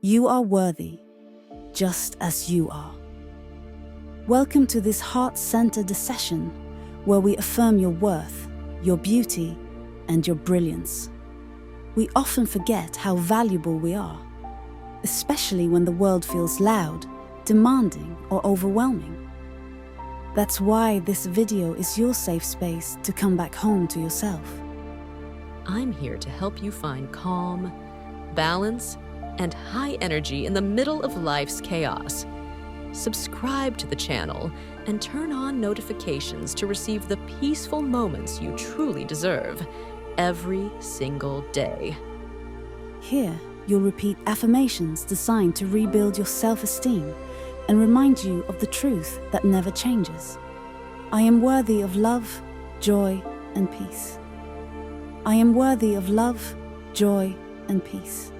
You are worthy, just as you are. Welcome to this heart-centered session where we affirm your worth, your beauty, and your brilliance. We often forget how valuable we are, especially when the world feels loud, demanding, or overwhelming. That's why this video is your safe space to come back home to yourself. I'm here to help you find calm, balance, and high energy in the middle of life's chaos. Subscribe to the channel and turn on notifications to receive the peaceful moments you truly deserve every single day. Here, you'll repeat affirmations designed to rebuild your self-esteem and remind you of the truth that never changes. I am worthy of love, joy, and peace. I am worthy of love, joy, and peace.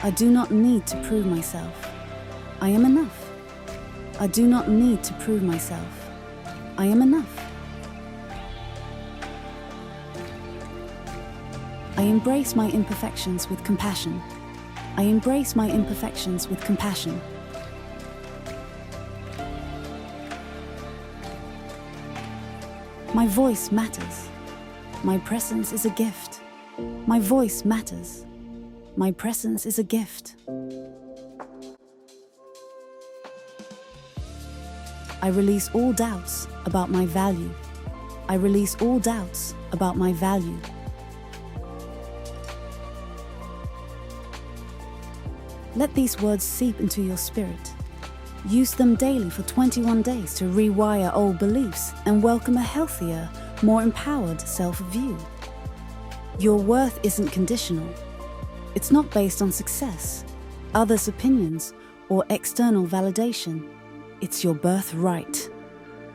I do not need to prove myself. I am enough. I do not need to prove myself. I am enough. I embrace my imperfections with compassion. I embrace my imperfections with compassion. My voice matters. My presence is a gift. My voice matters. My presence is a gift. I release all doubts about my value. I release all doubts about my value. Let these words seep into your spirit. Use them daily for 21 days to rewire old beliefs and welcome a healthier, more empowered self-view. Your worth isn't conditional. It's not based on success, others' opinions, or external validation. It's your birthright.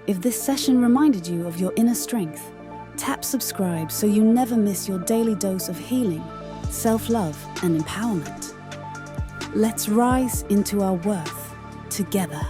If this session reminded you of your inner strength, tap subscribe so you never miss your daily dose of healing, self-love, and empowerment. Let's rise into our worth together.